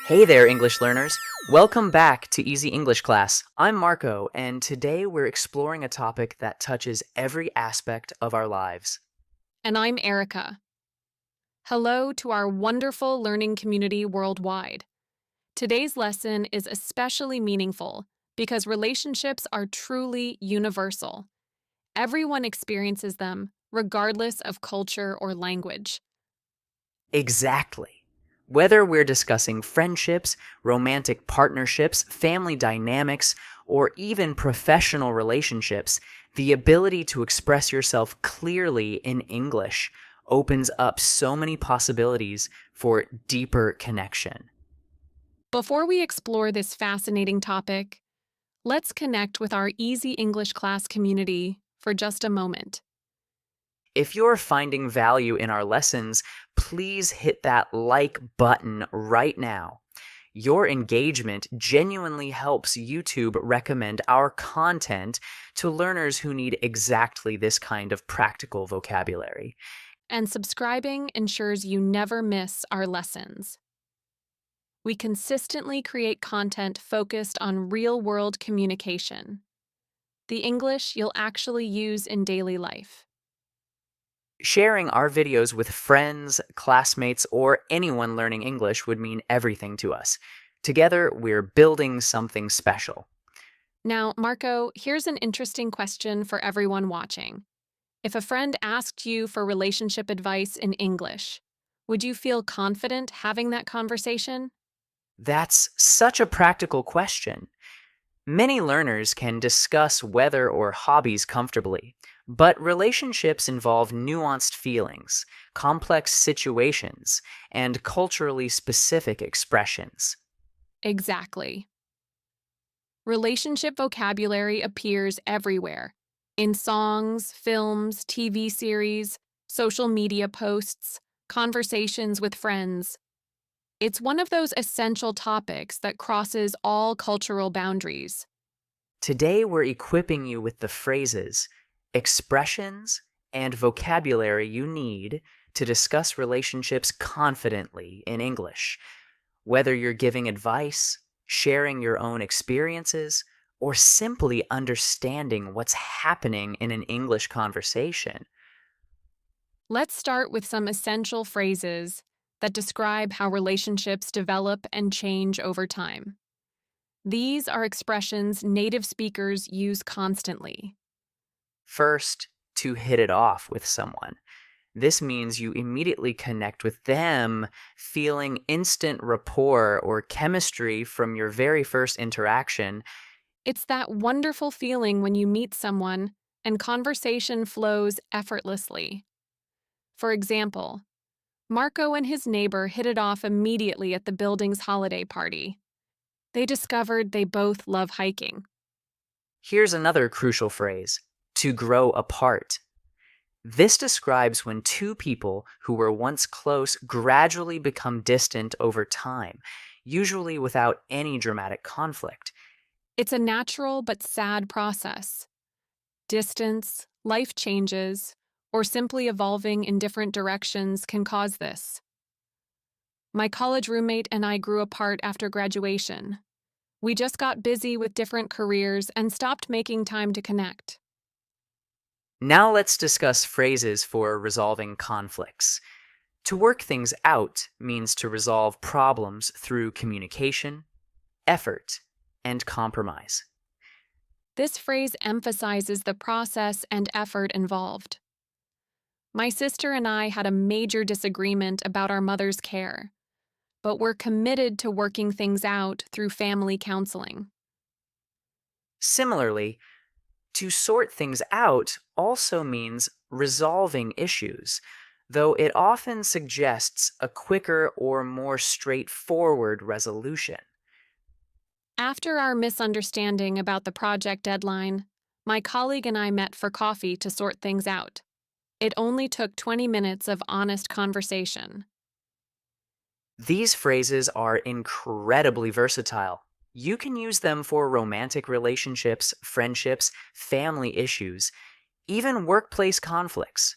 Hey there, English learners! Welcome back to Easy English Class. I'm Marco, and today we're exploring a topic that touches every aspect of our lives. And I'm Erika. Hello to our wonderful learning community worldwide. Today's lesson is especially meaningful because relationships are truly universal. Everyone experiences them, regardless of culture or language. Exactly. Whether we're discussing friendships, romantic partnerships, family dynamics, or even professional relationships, the ability to express yourself clearly in English opens up so many possibilities for deeper connection. Before we explore this fascinating topic, let's connect with our Easy English class community for just a moment. If you're finding value in our lessons, please hit that like button right now. Your engagement genuinely helps YouTube recommend our content to learners who need exactly this kind of practical vocabulary. And subscribing ensures you never miss our lessons. We consistently create content focused on real-world communication, the English you'll actually use in daily life. Sharing our videos with friends, classmates, or anyone learning English would mean everything to us. Together, we're building something special. Now, Marco, here's an interesting question for everyone watching. If a friend asked you for relationship advice in English, would you feel confident having that conversation? That's such a practical question. Many learners can discuss weather or hobbies comfortably, but relationships involve nuanced feelings, complex situations, and culturally specific expressions. Exactly. Relationship vocabulary appears everywhere in songs, films, TV series, social media posts, conversations with friends. It's one of those essential topics that crosses all cultural boundaries. Today, we're equipping you with the phrases, expressions, and vocabulary you need to discuss relationships confidently in English. Whether you're giving advice, sharing your own experiences, or simply understanding what's happening in an English conversation. Let's start with some essential phrases that describe how relationships develop and change over time. These are expressions native speakers use constantly. First, to hit it off with someone. This means you immediately connect with them, feeling instant rapport or chemistry from your very first interaction. It's that wonderful feeling when you meet someone and conversation flows effortlessly. For example, Marco and his neighbor hit it off immediately at the building's holiday party. They discovered they both love hiking. Here's another crucial phrase, to grow apart. This describes when two people who were once close gradually become distant over time, usually without any dramatic conflict. It's a natural but sad process. Distance, life changes, or simply evolving in different directions can cause this. My college roommate and I grew apart after graduation. We just got busy with different careers and stopped making time to connect. Now let's discuss phrases for resolving conflicts. To work things out means to resolve problems through communication, effort, and compromise. This phrase emphasizes the process and effort involved. My sister and I had a major disagreement about our mother's care, but we're committed to working things out through family counseling. Similarly, to sort things out also means resolving issues, though it often suggests a quicker or more straightforward resolution. After our misunderstanding about the project deadline, my colleague and I met for coffee to sort things out. It only took 20 minutes of honest conversation. These phrases are incredibly versatile. You can use them for romantic relationships, friendships, family issues, even workplace conflicts.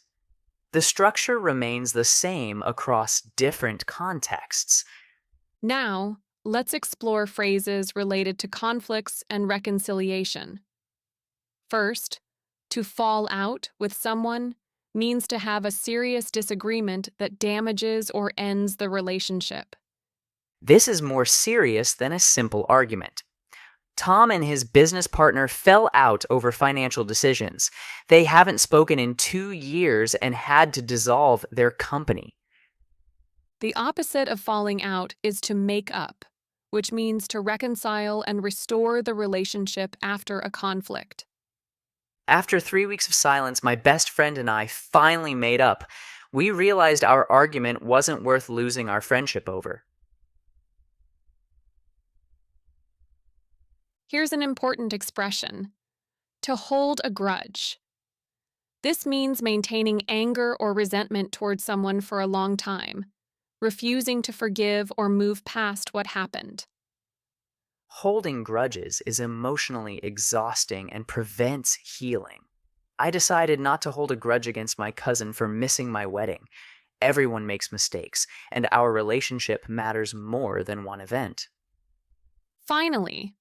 The structure remains the same across different contexts. Now, Let's explore phrases related to conflicts and reconciliation. First, to fall out with someone means to have a serious disagreement that damages or ends the relationship. This is more serious than a simple argument. Tom and his business partner fell out over financial decisions. They haven't spoken in 2 years and had to dissolve their company. The opposite of falling out is to make up, which means to reconcile and restore the relationship after a conflict. After 3 weeks of silence, my best friend and I finally made up. We realized our argument wasn't worth losing our friendship over. Here's an important expression: to hold a grudge. This means maintaining anger or resentment towards someone for a long time, refusing to forgive or move past what happened. Holding grudges is emotionally exhausting and prevents healing. I decided not to hold a grudge against my cousin for missing my wedding. Everyone makes mistakes, and our relationship matters more than one event. Finally,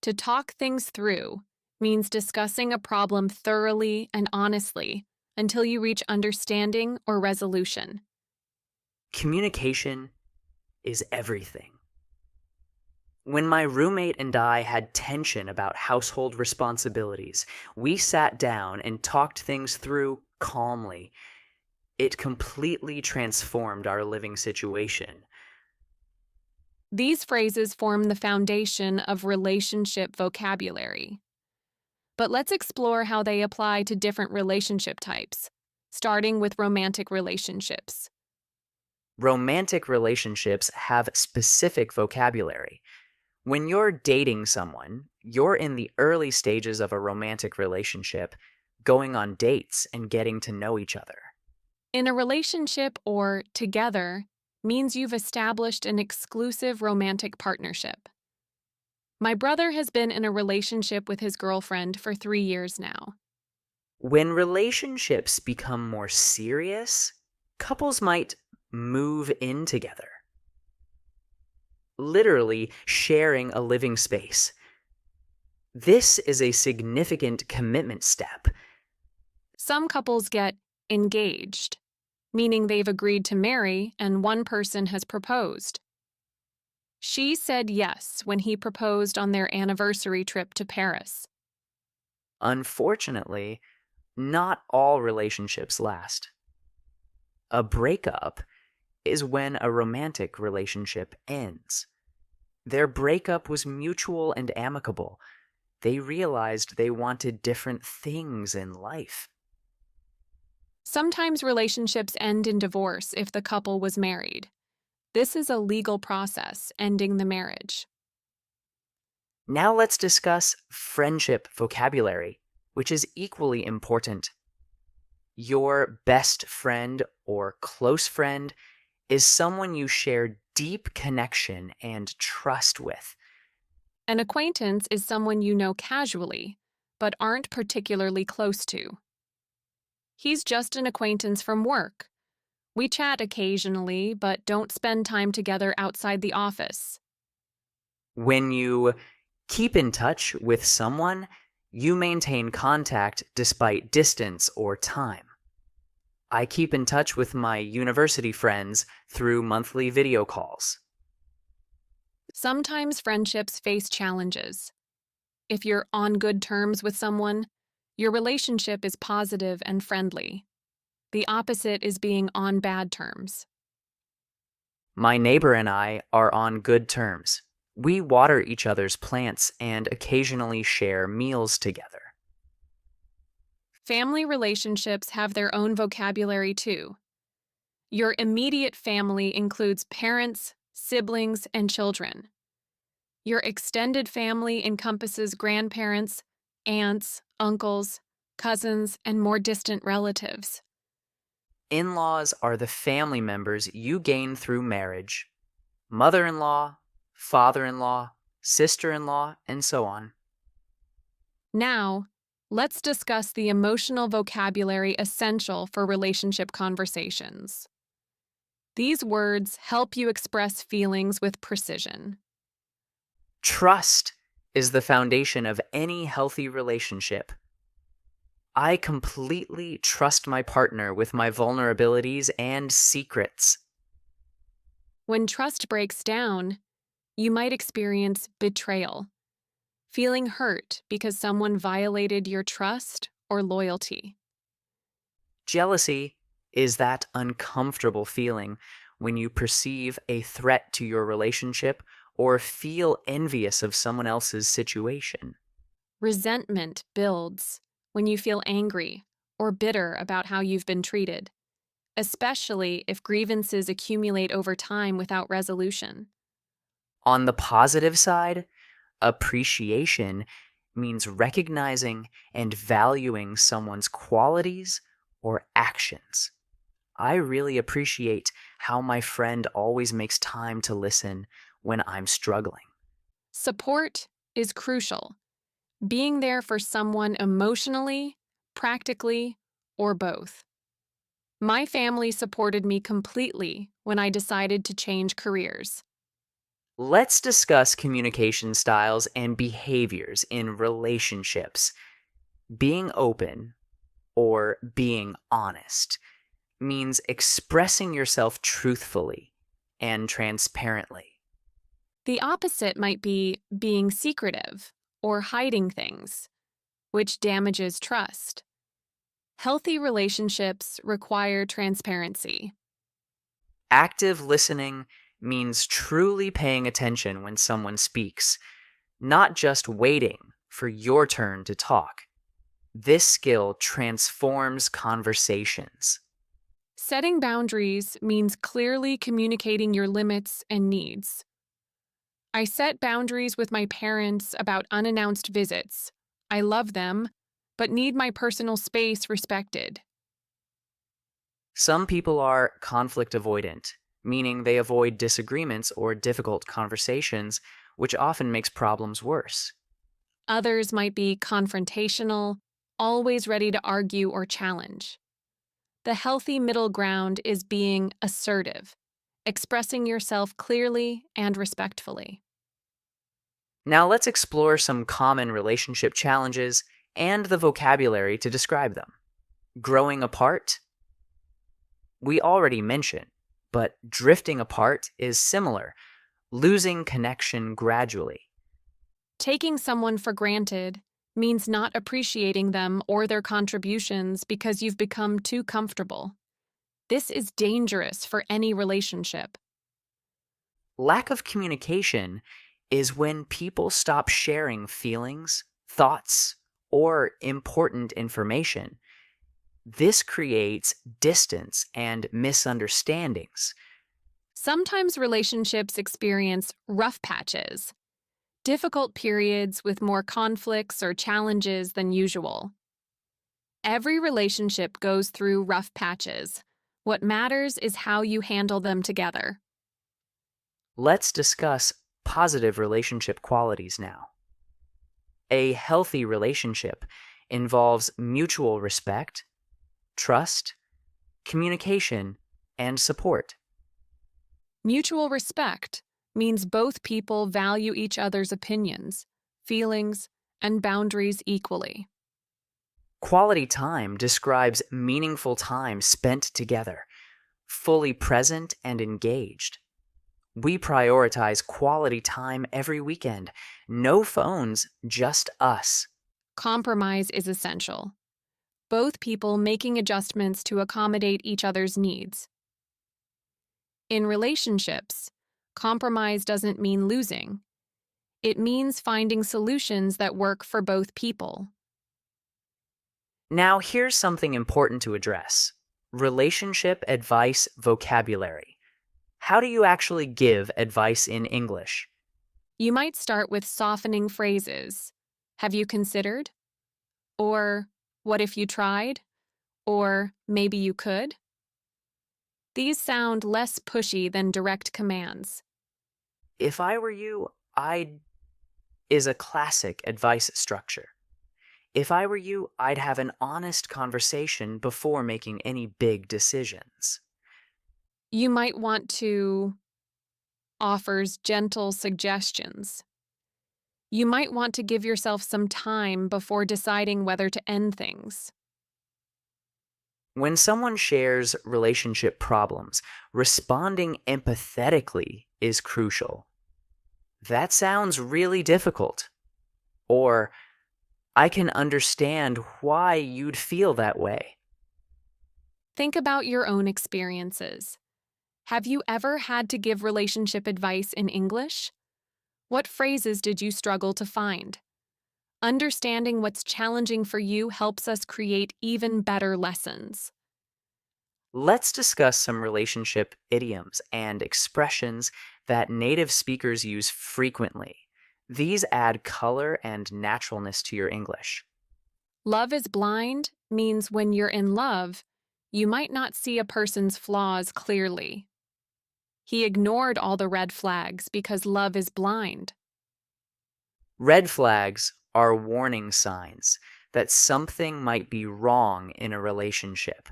to talk things through means discussing a problem thoroughly and honestly until you reach understanding or resolution. Communication is everything. When my roommate and I had tension about household responsibilities, we sat down and talked things through calmly. It completely transformed our living situation. These phrases form the foundation of relationship vocabulary. But let's explore how they apply to different relationship types, starting with romantic relationships. Romantic relationships have specific vocabulary. When you're dating someone, you're in the early stages of a romantic relationship, going on dates and getting to know each other. In a relationship or together means you've established an exclusive romantic partnership. My brother has been in a relationship with his girlfriend for 3 years now. When relationships become more serious, couples might move in together, literally sharing a living space. This is a significant commitment step. Some couples get engaged, meaning they've agreed to marry and one person has proposed. She said yes when he proposed on their anniversary trip to Paris. Unfortunately, not all relationships last. A breakup is when a romantic relationship ends. Their breakup was mutual and amicable. They realized they wanted different things in life. Sometimes relationships end in divorce if the couple was married. This is a legal process, ending the marriage. Now let's discuss friendship vocabulary, which is equally important. Your best friend or close friend is someone you share deep connection and trust with. An acquaintance is someone you know casually, but aren't particularly close to. He's just an acquaintance from work. We chat occasionally, but don't spend time together outside the office. When you keep in touch with someone, you maintain contact despite distance or time. I keep in touch with my university friends through monthly video calls. Sometimes friendships face challenges. If you're on good terms with someone, your relationship is positive and friendly. The opposite is being on bad terms. My neighbor and I are on good terms. We water each other's plants and occasionally share meals together. Family relationships have their own vocabulary too. Your immediate family includes parents, siblings, and children. Your extended family encompasses grandparents, aunts, uncles, cousins, and more distant relatives. In-laws are the family members you gain through marriage. Mother-in-law, father-in-law, sister-in-law, and so on. Now, let's discuss the emotional vocabulary essential for relationship conversations. These words help you express feelings with precision. Trust is the foundation of any healthy relationship. I completely trust my partner with my vulnerabilities and secrets. When trust breaks down, you might experience betrayal, feeling hurt because someone violated your trust or loyalty. Jealousy is that uncomfortable feeling when you perceive a threat to your relationship or feel envious of someone else's situation. Resentment builds when you feel angry or bitter about how you've been treated, especially if grievances accumulate over time without resolution. On the positive side, appreciation means recognizing and valuing someone's qualities or actions. I really appreciate how my friend always makes time to listen when I'm struggling. Support is crucial. Being there for someone emotionally, practically, or both. My family supported me completely when I decided to change careers. Let's discuss communication styles and behaviors in relationships. Being open or being honest means expressing yourself truthfully and transparently. The opposite might be being secretive or hiding things, which damages trust. Healthy relationships require transparency. Active listening means truly paying attention when someone speaks, not just waiting for your turn to talk. This skill transforms conversations. Setting boundaries means clearly communicating your limits and needs. I set boundaries with my parents about unannounced visits. I love them, but need my personal space respected. Some people are conflict avoidant, meaning they avoid disagreements or difficult conversations, which often makes problems worse. Others might be confrontational, always ready to argue or challenge. The healthy middle ground is being assertive, expressing yourself clearly and respectfully. Now let's explore some common relationship challenges and the vocabulary to describe them. Growing apart, we already mentioned, but drifting apart is similar, losing connection gradually. Taking someone for granted means not appreciating them or their contributions because you've become too comfortable. This is dangerous for any relationship. Lack of communication is when people stop sharing feelings, thoughts, or important information. This creates distance and misunderstandings. Sometimes relationships experience rough patches, difficult periods with more conflicts or challenges than usual. Every relationship goes through rough patches. What matters is how you handle them together. Let's discuss positive relationship qualities now. A healthy relationship involves mutual respect, trust, communication, and support. Mutual respect means both people value each other's opinions, feelings, and boundaries equally. Quality time describes meaningful time spent together, fully present and engaged. We prioritize quality time every weekend. No phones, just us. Compromise is essential. Both people making adjustments to accommodate each other's needs. In relationships, compromise doesn't mean losing. It means finding solutions that work for both people. Now, here's something important to address: relationship advice vocabulary. How do you actually give advice in English? You might start with softening phrases. Have you considered? Or, what if you tried? Or, maybe you could? These sound less pushy than direct commands. If I were you, I'd is a classic advice structure. If I were you, I'd have an honest conversation before making any big decisions. You might want to offers gentle suggestions. You might want to give yourself some time before deciding whether to end things. When someone shares relationship problems, responding empathetically is crucial. That sounds really difficult. Or, I can understand why you'd feel that way. Think about your own experiences. Have you ever had to give relationship advice in English? What phrases did you struggle to find? Understanding what's challenging for you helps us create even better lessons. Let's discuss some relationship idioms and expressions that native speakers use frequently. These add color and naturalness to your English. Love is blind means when you're in love, you might not see a person's flaws clearly. He ignored all the red flags because love is blind. Red flags are warning signs that something might be wrong in a relationship.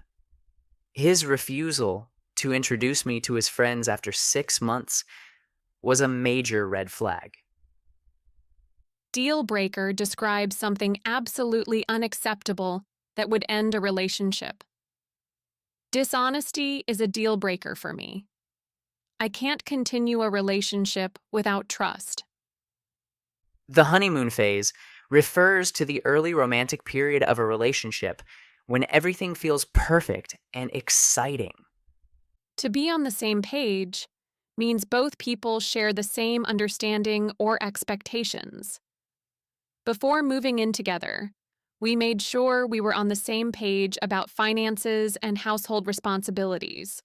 His refusal to introduce me to his friends after 6 months was a major red flag. Deal breaker describes something absolutely unacceptable that would end a relationship. Dishonesty is a deal breaker for me. I can't continue a relationship without trust. The honeymoon phase refers to the early romantic period of a relationship when everything feels perfect and exciting. To be on the same page means both people share the same understanding or expectations. Before moving in together, we made sure we were on the same page about finances and household responsibilities.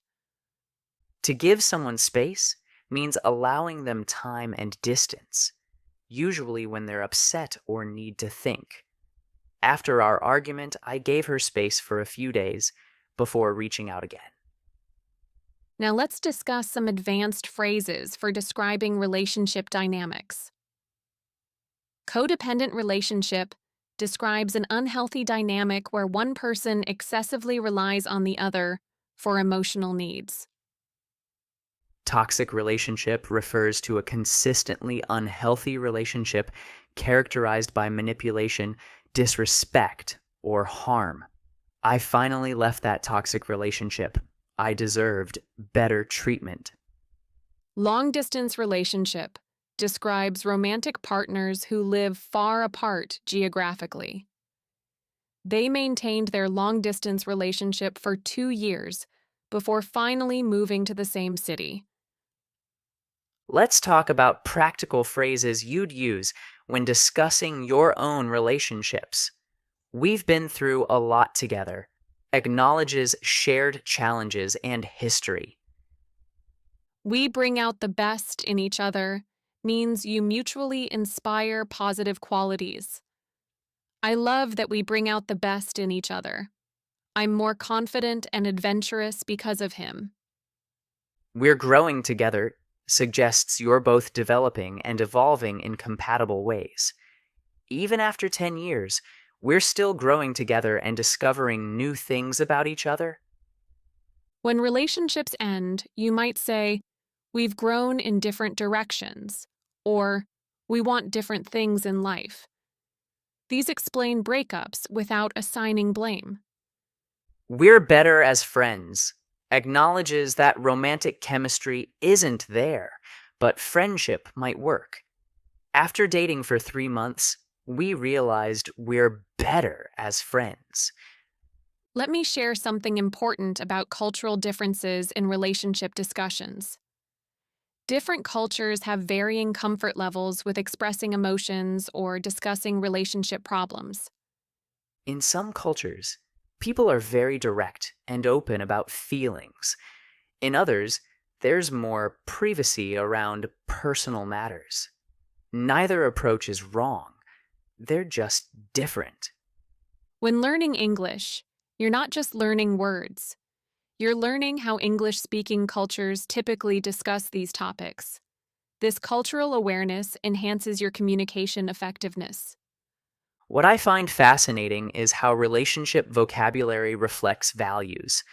To give someone space means allowing them time and distance, usually when they're upset or need to think. After our argument, I gave her space for a few days before reaching out again. Now let's discuss some advanced phrases for describing relationship dynamics. Codependent relationship describes an unhealthy dynamic where one person excessively relies on the other for emotional needs. Toxic relationship refers to a consistently unhealthy relationship characterized by manipulation, disrespect, or harm. I finally left that toxic relationship. I deserved better treatment. Long-distance relationship describes romantic partners who live far apart geographically. They maintained their long-distance relationship for 2 years before finally moving to the same city. Let's talk about practical phrases you'd use when discussing your own relationships. We've been through a lot together. Acknowledges shared challenges and history. We bring out the best in each other means you mutually inspire positive qualities. I love that we bring out the best in each other. I'm more confident and adventurous because of him. We're growing together suggests you're both developing and evolving in compatible ways. Even after 10 years, we're still growing together and discovering new things about each other. When relationships end, you might say, "We've grown in different directions," or "We want different things in life." These explain breakups without assigning blame. We're better as friends acknowledges that romantic chemistry isn't there, but friendship might work. After dating for 3 months, we realized we're better as friends. Let me share something important about cultural differences in relationship discussions. Different cultures have varying comfort levels with expressing emotions or discussing relationship problems. In some cultures, people are very direct and open about feelings. In others, there's more privacy around personal matters. Neither approach is wrong. They're just different. When learning English, you're not just learning words. You're learning how English-speaking cultures typically discuss these topics. This cultural awareness enhances your communication effectiveness. What I find fascinating is how relationship vocabulary reflects values.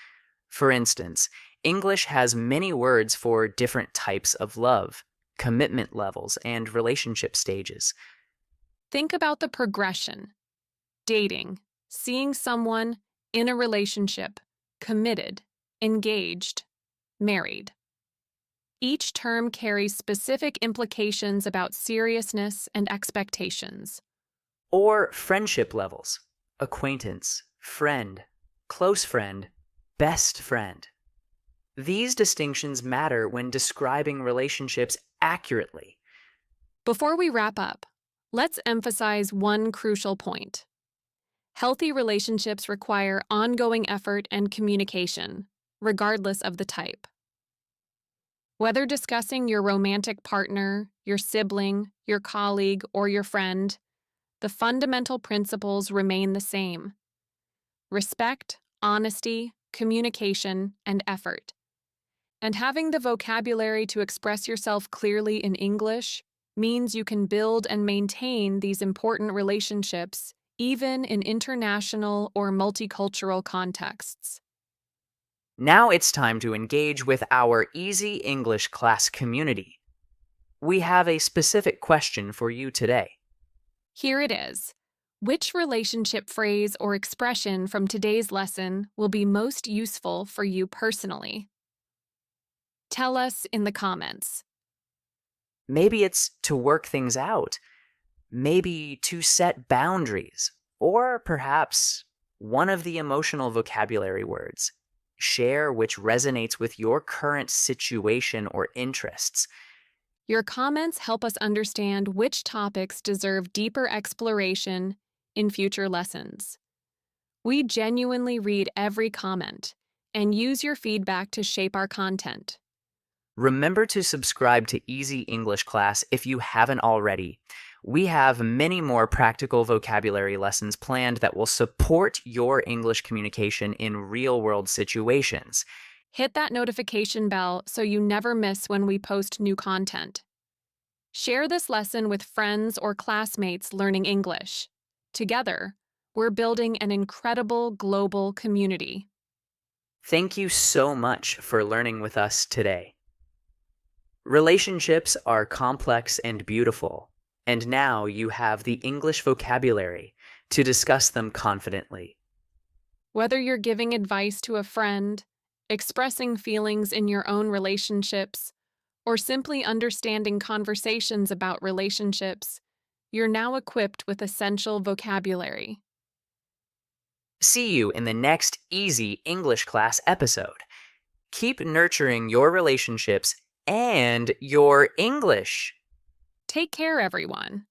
For instance, English has many words for different types of love, commitment levels, and relationship stages. Think about the progression: dating, seeing someone, in a relationship, committed, engaged, married. Each term carries specific implications about seriousness and expectations. Or friendship levels: acquaintance, friend, close friend, best friend. These distinctions matter when describing relationships accurately. Before we wrap up, let's emphasize one crucial point. Healthy relationships require ongoing effort and communication, regardless of the type. Whether discussing your romantic partner, your sibling, your colleague, or your friend, the fundamental principles remain the same: respect, honesty, communication, and effort. And having the vocabulary to express yourself clearly in English means you can build and maintain these important relationships even in international or multicultural contexts. Now it's time to engage with our Easy English class community. We have a specific question for you today. Here it is. Which relationship phrase or expression from today's lesson will be most useful for you personally? Tell us in the comments. Maybe it's to work things out, maybe to set boundaries, or perhaps one of the emotional vocabulary words. Share which resonates with your current situation or interests. Your comments help us understand which topics deserve deeper exploration in future lessons. We genuinely read every comment and use your feedback to shape our content. Remember to subscribe to Easy English Class if you haven't already. We have many more practical vocabulary lessons planned that will support your English communication in real-world situations. Hit that notification bell so you never miss when we post new content. Share this lesson with friends or classmates learning English. Together, we're building an incredible global community. Thank you so much for learning with us today. Relationships are complex and beautiful, and now you have the English vocabulary to discuss them confidently. Whether you're giving advice to a friend, expressing feelings in your own relationships, or simply understanding conversations about relationships, you're now equipped with essential vocabulary. See you in the next Easy English Class episode. Keep nurturing your relationships and your English. Take care, everyone.